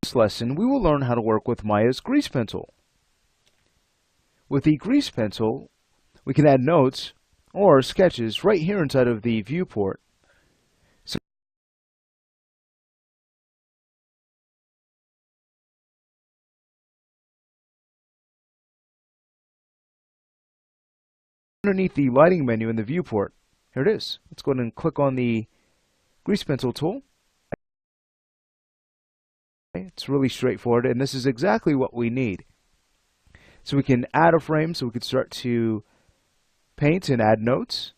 this lesson, we will learn how to work with Maya's grease pencil. With the grease pencil, we can add notes or sketches right here inside of the viewport. So underneath the lighting menu in the viewport, here it is. Let's go ahead and click on the grease pencil tool. It's really straightforward, and this is exactly what we need. So we can add a frame, so we could start to paint and add notes.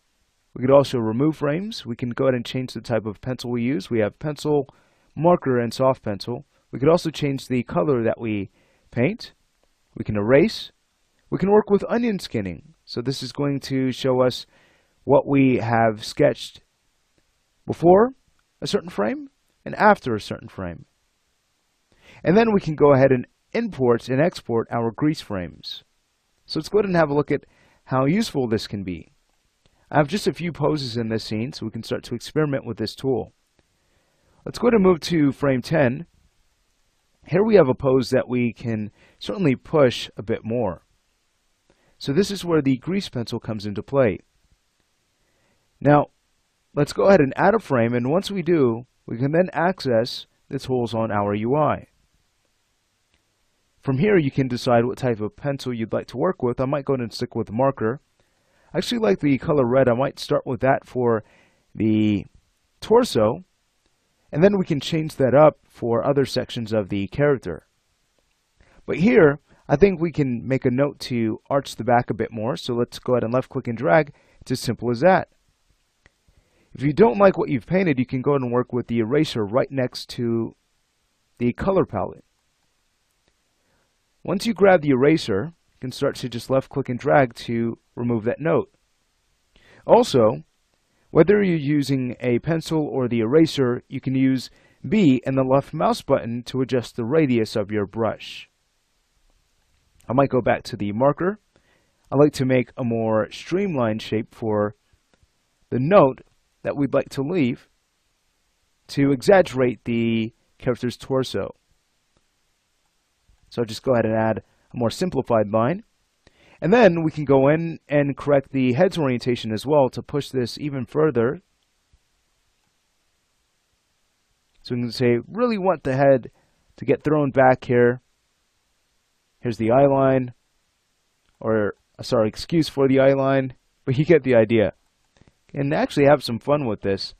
We could also remove frames. We can go ahead and change the type of pencil we use. We have pencil, marker, and soft pencil. We could also change the color that we paint. We can erase. We can work with onion skinning. So this is going to show us what we have sketched before a certain frame and after a certain frame. And then we can go ahead and import and export our grease frames. So let's go ahead and have a look at how useful this can be. I have just a few poses in this scene, so we can start to experiment with this tool. Let's go ahead and move to frame 10. Here we have a pose that we can certainly push a bit more. So this is where the grease pencil comes into play. Now, let's go ahead and add a frame, and once we do, we can then access the tools on our UI. From here, you can decide what type of pencil you'd like to work with. I might go ahead and stick with marker. I actually like the color red. I might start with that for the torso, and then we can change that up for other sections of the character. But here, I think we can make a note to arch the back a bit more, so let's go ahead and left click and drag. It's as simple as that. If you don't like what you've painted, you can go ahead and work with the eraser right next to the color palette. Once you grab the eraser, you can start to just left click and drag to remove that note. Also, whether you're using a pencil or the eraser, you can use B and the left mouse button to adjust the radius of your brush. I might go back to the marker. I like to make a more streamlined shape for the note that we'd like to leave to exaggerate the character's torso. So just go ahead and add a more simplified line. And then we can go in and correct the head's orientation as well to push this even further. So we can say, really want the head to get thrown back here. Here's the eye line. Or, sorry, excuse for the eye line. But you get the idea. And actually have some fun with this.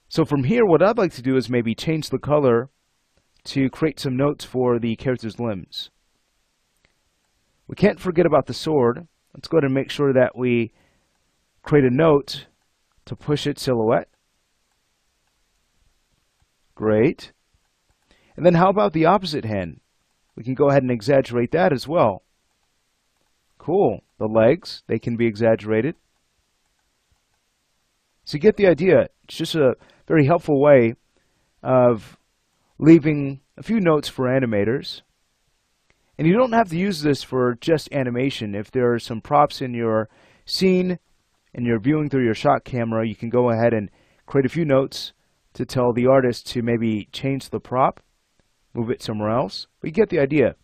So from here, what I'd like to do is maybe change the color to create some notes for the character's limbs. We can't forget about the sword. Let's go ahead and make sure that we create a note to push its silhouette. Great. And then how about the opposite hand? We can go ahead and exaggerate that as well. Cool. The legs, they can be exaggerated. So you get the idea. It's just a very helpful way of leaving a few notes for animators. And you don't have to use this for just animation. If there are some props in your scene and you're viewing through your shot camera, you can go ahead and create a few notes to tell the artist to maybe change the prop, move it somewhere else. But you get the idea.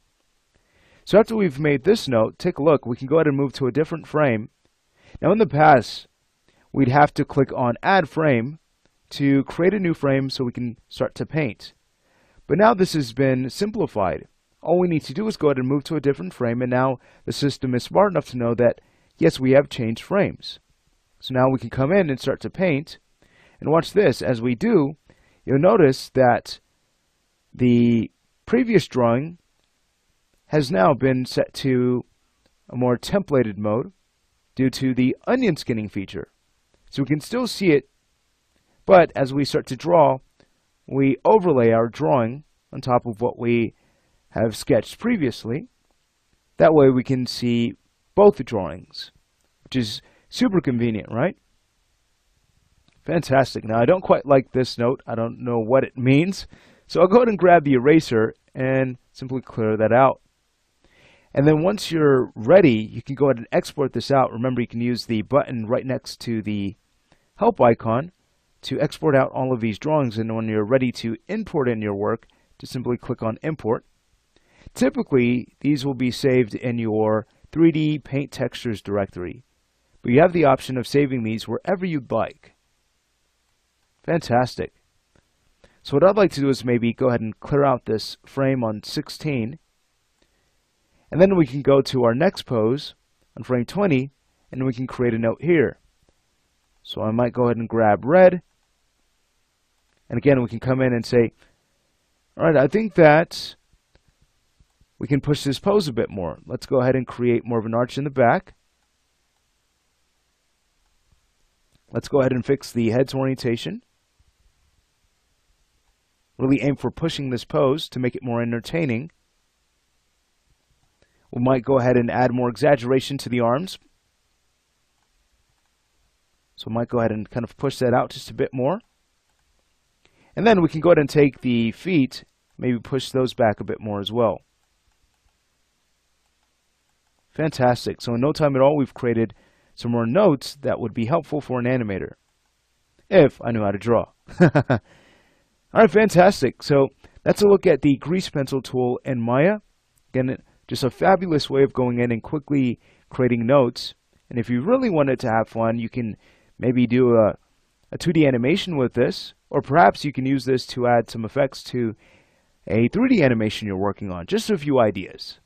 So after we've made this note, take a look. We can go ahead and move to a different frame. Now in the past, we'd have to click on Add Frame to create a new frame so we can start to paint. But now this has been simplified. All we need to do is go ahead and move to a different frame, and now the system is smart enough to know that, yes, we have changed frames. So now we can come in and start to paint. And watch this. As we do, you'll notice that the previous drawing has now been set to a more templated mode due to the onion skinning feature. So we can still see it, but as we start to draw, we overlay our drawing on top of what we have sketched previously. That way we can see both the drawings, which is super convenient, right? Fantastic. Now I don't quite like this note. I don't know what it means. So I'll go ahead and grab the eraser and simply clear that out. And then once you're ready, you can go ahead and export this out. Remember, you can use the button right next to the help icon to export out all of these drawings, and when you're ready to import in your work, just simply click on Import. Typically, these will be saved in your 3D Paint Textures directory, but you have the option of saving these wherever you'd like. Fantastic. So what I'd like to do is maybe go ahead and clear out this frame on 16, and then we can go to our next pose on frame 20, and we can create a note here. So I might go ahead and grab red, and again we can come in and say, alright, I think that we can push this pose a bit more. Let's go ahead and create more of an arch in the back. Let's go ahead and fix the head's orientation. Really aim for pushing this pose to make it more entertaining. We might go ahead and add more exaggeration to the arms. So we might go ahead and kind of push that out just a bit more. And then we can go ahead and take the feet, maybe push those back a bit more as well. Fantastic. So in no time at all, we've created some more notes that would be helpful for an animator, if I knew how to draw. Alright, fantastic. So that's a look at the grease pencil tool in Maya. Again, just a fabulous way of going in and quickly creating notes. And if you really wanted to have fun, you can maybe do a 2D animation with this, or perhaps you can use this to add some effects to a 3D animation you're working on. Just a few ideas.